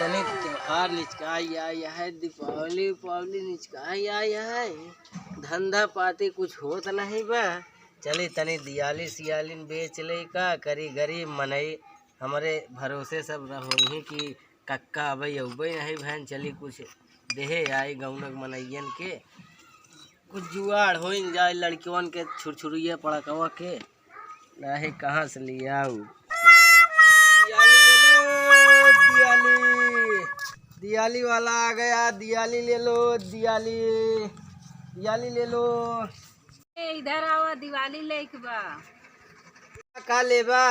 तने त्योहार निचकाई आया है, दीपावली उपावली निचकाई आया है, धंधा पाती कुछ होत नहीं बा। चले तने दियाली सियालिन बेच ले का करी गरीब मनई हमारे भरोसे सब रही कि कक्का अबई अबई नहीं बहन चली कुछ देहे आई गौनक मनैयन के कुछ जुआड़ हो जाए लड़कियों के छुरछुरिया पड़कवा के नहीं कहाँ से लिया दियाली दियाली वाला आ गया। दियाली ले लो, दियाली दियाली ले लो। इधर आओ दिवाली लेके बा। का लेबा?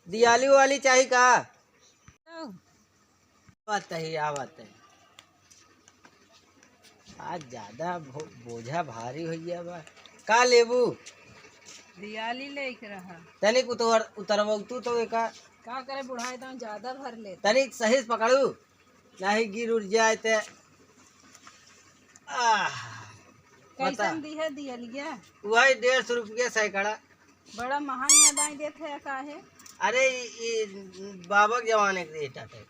दियाली वाली चाहिए का? आवत है आवत है। आज ज्यादा बोझा भारी हो गया बा। का लेबू? दियाली लेके रहा तनिक उतरबू तो एका का करे बुढ़ाई दाम ज्यादा भर ले तनिक सही से पकड़ू नहीं गिर उड़ जाए ते। कैसन दी है दियलिया? वही 150 रुपये सैकड़ा। बड़ा महंगा दाई देते है काहे? अरे ये बाबा के जमाने के रेट है।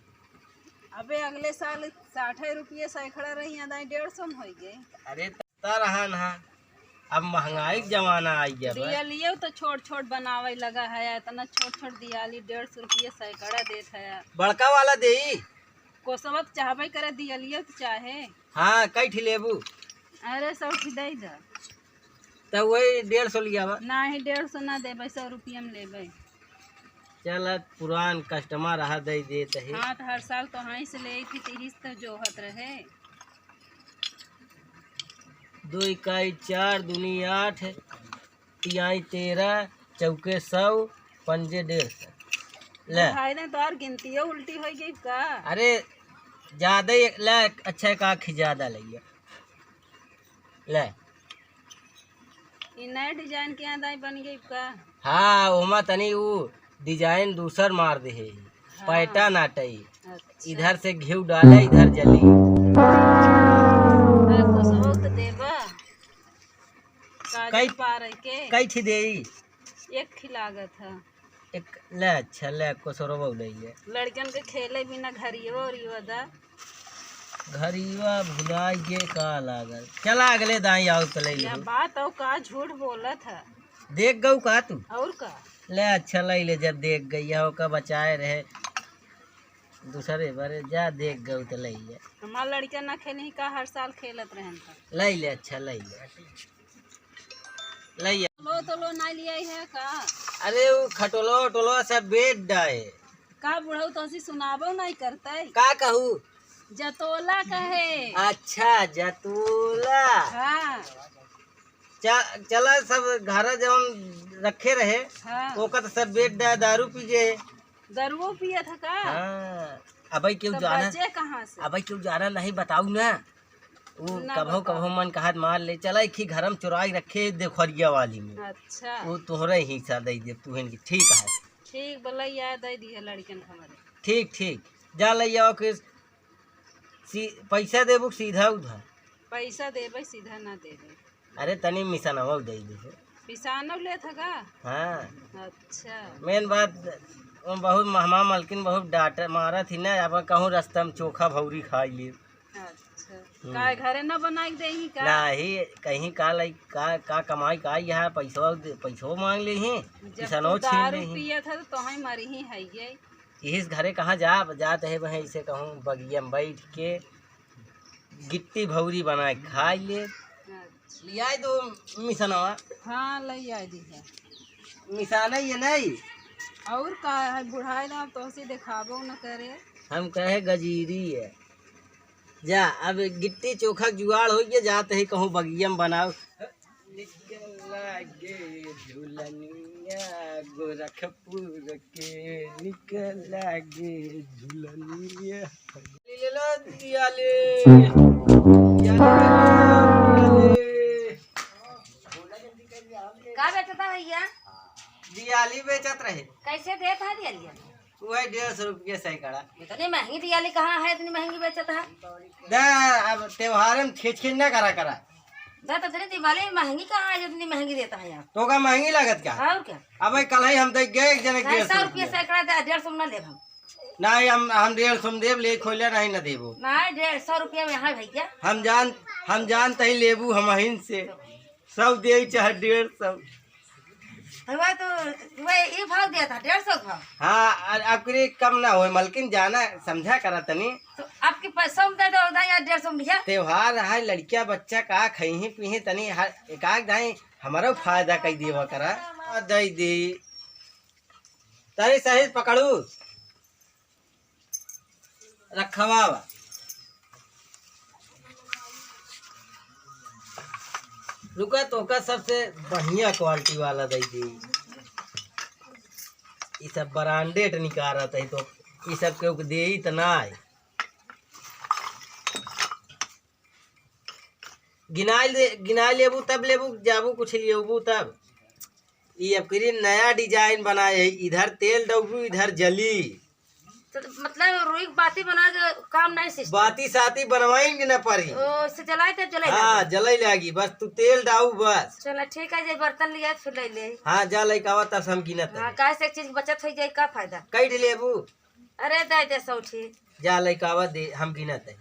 अबे अगले साल 60 रुपये सैकड़ा रही दाई 150 में हो गए। अरे रहा ना अब महंगाई के जमाना आई गया। दियालियो तो छोट छोट बनावे लगा है, इतना छोट छोट दियाली 150 रुपये सैकड़ा देता है। बड़का वाला दे को सबक चाहबे करे दियालियो तो चाहे। हाँ कई ठी लेबू? अरे 100 की दे दा तो वही 150 लिया बा। नहीं 150 ना देबे 100 रुपये में लेबे। चल पुरान कस्टमर रहा दे देते है। हाँ तो हर साल तो हाँ से ले थी 30 तो जोहत रहे। 2 इकाई 4 दूनी 8 तिहाई 13 चौके 100 पंजे 150 ले। भाई ने तो और गिनती उल्टी हो गई का? अरे ज्यादा ले अच्छा का ज्यादा लिया ले। नए डिजाइन के यहाँ बन गई का? हाँ ओमा तनी वो डिजाइन दूसर मार दे है। हाँ। पैटा नाटई। अच्छा। इधर से घी डाला इधर जली। तो देबा कई पार के कई थी दे एक खिलागत है एक ले। अच्छा ले को सरोबा उड़ाइए लड़कन के खेले बिना घरियो और दा घरिया भुला ये का लागल। चला अगले दाई आओ तो ले या बात और का झूठ बोला था। देख गऊ का तू और का ले। अच्छा ले ले जब देख गई हो का बचाए रहे दूसरे बारे जा देख गऊ तो ले हमार लड़का ना खेली का हर साल खेलत रहन था। ले ले। अच्छा ले ले तो लो ना लिया है का? अरे वो खटोलो टोलो सब बेच डाए का बुढ़ऊ तो सुनाबो नहीं करते का कहू? जतोला कहे। अच्छा जतूला। हाँ चला सब घर जब रखे रहे हाँ ओका तो सब बेच डाए दारू पीजे। दरुओ पिया था का? हाँ अबे क्यों तो जाना? बचे कहाँ से? अबे क्यों जाना नहीं बताऊ ना। वो कभो कभो मन कहत मार ले चला की घरम चुराई रखे देखरिया वाली में। अच्छा वो तोहरे हिस्सा दे दे तू की ठीक है। ठीक बोला याद दे दी है लड़कन हमारे। ठीक ठीक जा ले आओ के पैसा देबू सीधा उधर। पैसा देबे सीधा ना देबे। अरे तनी मिसनवा दे दे। पिसानो ले था का? हाँ अच्छा मेन बात वो बहुत महमा मलकिन बहुत डांटा मारा थी ना। अब कहूँ रास्ता में चोखा भौरी खा ली। अच्छा का घरे ना बना के देही का? नहीं कहीं का लाई का कमाई का यहाँ पैसो मांग ली ही किसानो छीन दारू ली। पिया था तो तोही मरी ही है ये। इस घरे कहाँ जाते है वह इसे कहूँ बगिया में बैठ के गिट्टी भौरी बना के खा ले। अच्छा। लिया दो मिसनवा। हाँ ले आई दी है मिसाना ये नहीं और का है बुढ़ाई ना तो से दिखाबो न करे। हम कहे गजीरी है। जा अब गिट्टी चोखा जुगाड़ हो गया जाते है कहूँ बगिया में बनाओ। गोरखपुर के निकल लागे झुलनिया। ले लो दियाली का बेचता भैया? दियाली बेचत रहे। कैसे देता है दियाली? वो है 150 रुपये सैकड़ा। इतनी महंगी दियाली कहाँ है? इतनी महंगी बेचता है? अब त्योहार में खींच खींच ना करा तो इतनी दिवाली में महंगी कहाँ है? इतनी महंगी देता है यार। तो का महंगी लागत क्या? और क्या? अब कल ही हम देख गए एक जने 100 रुपये सैकड़ा दे 150 ना ले हम। नहीं हम 150 में देव ले खोले नहीं न देबो। नहीं 150 रुपया में है भैया। हम जानते ही लेबू हम हिन से 100 दे चाहे 150। वह तो वह ये भाव दिया था 150 भाव। हाँ आपके कम ना हो मलकिन जाना समझा करा तनी। तो आपके पैसा में दे दो उधर या 150 में भैया। त्योहार है लड़किया बच्चा का खही पीही तनी हर एकाक दाई हमारा फायदा कई देवा करा दई दे तारी सही पकड़ू रखवा रुका तो का सबसे बढ़िया क्वालिटी वाला दई दी। ये सब ब्रांडेड निकालत है तो ये सब के दे ही तना है। गिनाई लेबू तब लेबू जाबू कुछ लेबू तब। ये अब नया डिजाइन बनाए है इधर तेल डबू इधर जली। तो मतलब रुई बाती बना के काम नहीं सिस्टम। बाती साती बनवाएंगे न पड़ी। इससे जलाए तो जले। हाँ जलाई लगी बस तू तेल डाऊ बस। चलो ठीक है जे बर्तन लिया फिर ले ले। हाँ जा लइकावा तब हम गिनत हाँ काहे से एक चीज बचत हो जाए का फायदा। कई लेबू अरे दे दे 100 ठीक। जा लइकावा दे हम गिनत है।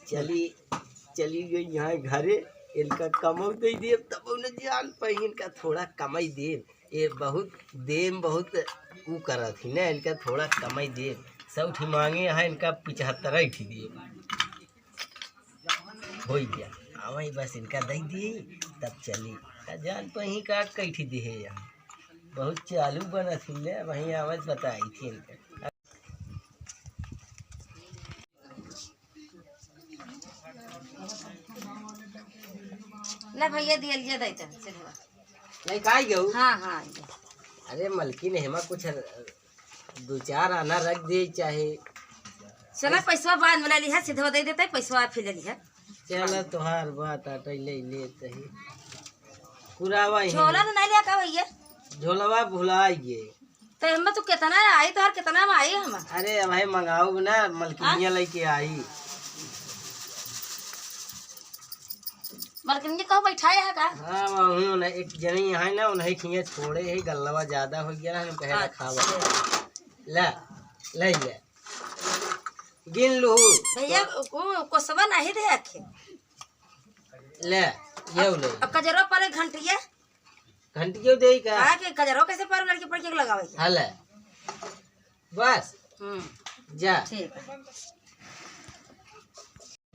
चली गई यहाँ घरे इनका कमौ दे दे तब न जान पाई इनका थोड़ा कमाई दे। ये बहुत देम बहुत वो करा थी ना इनका थोड़ा कमाई दे 100 ठी मांगे है इनका 75 ठी दिए हो गया आवाई बस इनका दे दिए तब चली जान पाई का कई ठी दे है यहाँ बहुत चालू बना थी ना वहीं आवाज बताई थी इनका। ले भैया दिया लिया देता सिलवा नहीं काई गऊ। हाँ हाँ अरे मलकिन हेमा कुछ 2-4 आना रख दे चाहे। चला पैसा बाद में ले लिया सीधा दे देते पैसा फिर ले लिया। चल तोहार बात आटे ले लेते ही पुरावा ही झोला नहीं लिया का भैया। झोलवा भुलाइए तो हम तो कितना आई तो हर कितना में आई हम। अरे अब भाई मंगाऊ ना मलकिनिया लेके आई। मलकिन जी कहो बैठाए है का। हाँ वही ना एक जनी है ना उन्हें खिया छोड़े है गल्लवा ज्यादा हो गया हम कहे खावा ले ले ले गिन लू भैया को सब नहीं दे आखे ले ये ले अब कजरो पर घंटिया घंटियों दे का हां के कजरो कैसे पर लड़की पर के लगावे के हले बस जा ठीक है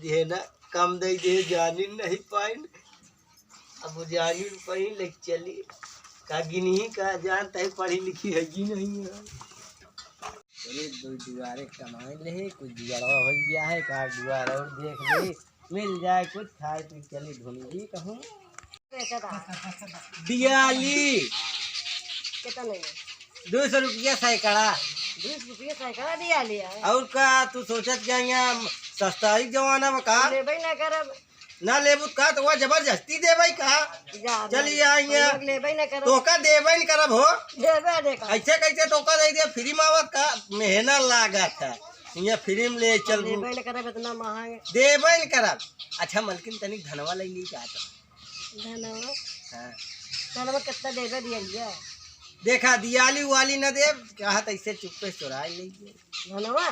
ये ना कम दे दे जानी नहीं पाइन अब जानी पाई ले चली का गिनी का जानता है पढ़ी लिखी है कि नहीं है। चलिए दो दुआरे कमाए ले कुछ जुगाड़ा हो गया है का दुआरा और देख ले मिल जाए कुछ खाए पी चली ढूंढी कहूँ दियाली कितना 200 रुपया सैकड़ा 20 रुपया सैकड़ा दिया लिया और का तू सोचत क्या यहाँ सस्ता ही जमाना में का लेबै ना करब ना लेबू का तो वह जबरदस्ती देबै का चलिए आइए लेबै ना करब तोका देबै न करब हो देबै दे का ऐसे कैसे तोका दे दे फ्री में आवत का मेहनत लागत है यहाँ फ्री में ले चल लेबै ना करब इतना महंगा देबै न करब। अच्छा मलकिन तनिक धनवा ले ली का धनवा हाँ धनवा कितना देबै दिया लिया देखा दियाली वाली न दे कहा ऐसे चुप्पे चुराई लीजिए धनवा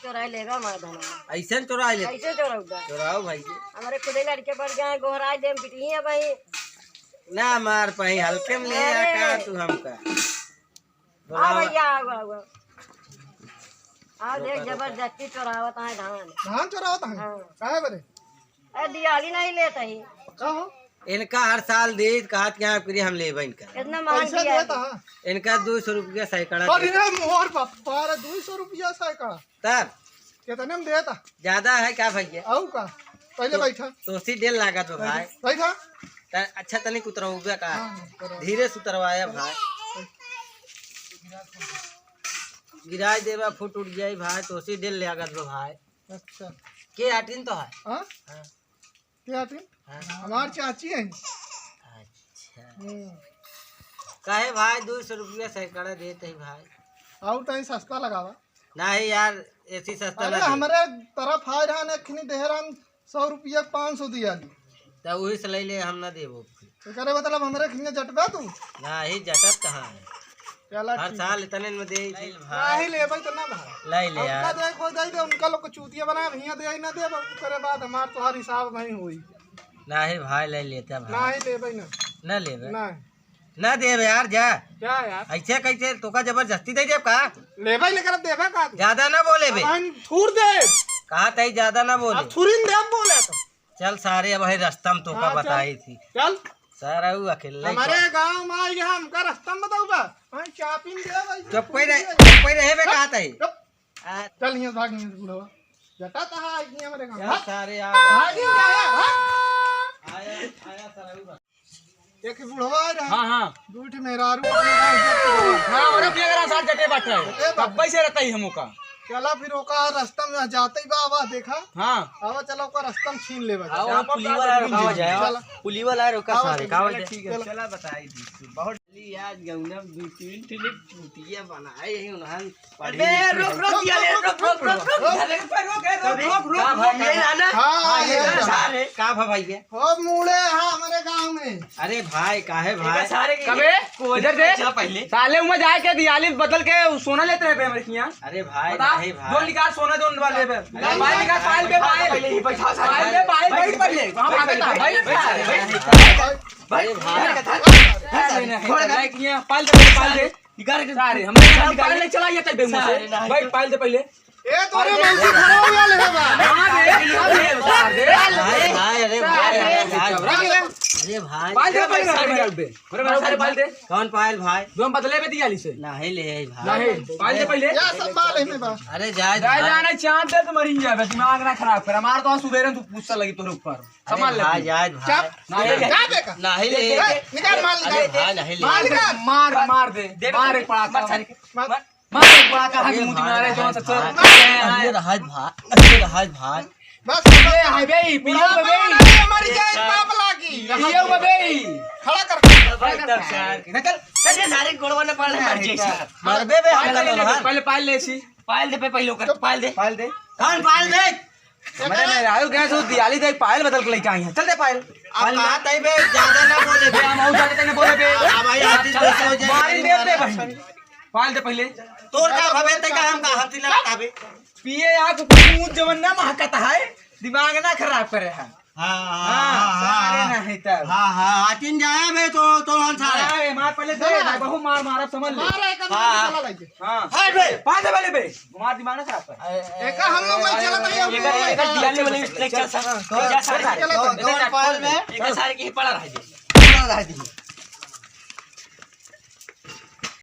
चोरा लेगा हमारा धनवा ऐसे चुराई ले कैसे चोराऊगा चुराओ भाई जी हमारे खुदे लड़के पड़ गए गोहराई देम पिटी है भाई ना मार पाई हल्के में ले आ का तू हमका आ भैया आ आ देख जबरदस्ती चोरावत है धान चोरावत है हाँ। काहे बरे ए दियाली नहीं लेता ही का हो इनका हर साल दे कहत क्या करी हम लेबै इनका इतना महंगा पैसा दिया देता है इनका 200 रुपया सैकड़ा और इन्हें मोहर बापा 200 रुपया सैकड़ा तब कितने में देता ज्यादा है क्या भैया आऊ का पहले बैठा तो सी डेल लागत हो भाई बैठा अच्छा तनिक उतरवा का हाँ, धीरे से उतरवाया भाई गिराए देवा फुट उठ जाए भाई तो सी डेल लागत हो भाई अच्छा के आटिन तो है हाँ हाँ, क्या टीम हाँ। हमार चाची है अच्छा काहे भाई 200 रुपया सैकड़ा देते ही भाई आऊ टाइम सस्ता लगावा नहीं यार ऐसी सस्ता अरे ना दे। हमारे तरफ आ रहा है खनी देहरान 100 रुपया 500 दिया ली तो वही से ले हम ना देबो तो करे मतलब हमारे खनी जटबा तू नहीं जटत कहाँ है चला हर ठीक साल इतने में दे थी नहीं लेबै तो ना भाई लाई ले उनका यार देखो दे दे उनका लोग को चूतिया बना भैया दे ना दे करे बाद हमार तो हर हिसाब नहीं हुई नहीं भाई ले लेता भाई नहीं लेबै ना न लेबे नहीं न देबे यार जा क्या यार ऐसे कैसे तोका जबरदस्ती दे देब का लेबै नहीं करब देबे का ज्यादा ना बोले बे हम थूर दे कहा तई ज्यादा ना बोले अब थूरिन दे बोले तो चल सारे अब रास्ता में तोका हाँ, चल। बताई थी चल सारा वो अकेले हमारे गांव में आई हम का रास्ता में बताऊंगा हम शॉपिंग दे भाई चुप कोई रहे बे कहा तई चल यहाँ भाग नहीं बुढ़वा जटा तहा आई नहीं हमारे गांव यार सारे आ भाग ही आया आया सारा वो एक बुढ़वा आ रहा हाँ हाँ दूठ मेहरारू अपने गांव से हाँ और अपने अगर साथ जटे बैठे है तब पैसे रहता ही हमों का चला फिर ओका रास्ता में जाते ही बाबा देखा हाँ आवा चलो ओका रास्ता में छीन लेबा आओ पुली वाला रुका जाए चला पुली वाला रुका आओ, सारे चल, कावल चला, ठीक ठीक है है। चला बताई दी बहुत आज गौना दो तीन ठिले चूतिया बनाए हैं उन्हां अबे रोक दिया ले रोक का भाई ये ना हाँ ये सारे का भाई ये हो मूड़े हाँ हमारे गांव में अरे भाई काहे भाई सारे कबे इधर दे चला पहले साले उम्र जाए के दियाली बदल के सोना लेते रहे हमारे यहाँ अरे भाई बता नहीं दो भाई निकाल सोना दो वाले पे पायल निकाल पायल पे पायल बैठ पहले वहां भागता भाई अरे भाई पायल दे सारे हम पायल ले चला जाते बे मुंह से भाई पायल दे पहले ए तोरे मौसी खड़ा हो गया ले बा भाई भाई अरे भाई अरे भाई पायल दे पहले निकाल दे सारे पायल दे कौन पायल भाई दो हम बदले में दियाली से नहीं ले भाई नहीं पायल दे पहले या सब बाल है में बा अरे जाए जाए जाना चांद दे तो मरी जाए दिमाग ना खराब कर हमार तो सुबह तू गुस्सा लगी तोरे ऊपर संभाल ले भाई जाए भाई चप जा बेका नहीं ले निकाल माल अरे निकाल भाई नहीं ले माल निकाल मार दे मार एक पड़ाका मार एक पड़ाका हाथ मुंह मारे जो सच अरे भाई भाई बस हाय बे पियो बे हमारी जान पाप लागी पियो बे खड़ा कर निकल सारे गोड़वा ने पड़ मरबे बे पहले पायल ले सी पायल दे पे पहले कर पायल दे पायल दे कौन पायल दे मैंने मैं आयो गया तो दियाली दे पायल बदल के लेके आई है चल दे पायल अब कहा तई बे ज्यादा ना बोले बे हम आउ जाते तेने बोले बे अब भाई आती पैसे हो जाए मारी दे दे भाई पायल दे पहले तोर का भवे तई का हम का हफ्ती लगाता बे पिए यहाँ को मुंह जवन्ना महकता है दिमाग ना खराब करे है हां सारे नहीं तब हां आटिन जाए बे तो हम सारे अरे मार पहले दे बहु मार मारा समझ ले मार एक चला लागे हां हाय बे पायल दे पहले बे मार दिमाग ना खराब कर एक हम लोग नहीं चला नहीं एक दियाली वाले लेक्चर कौन पायल में एक सारे की पड़ा रह दे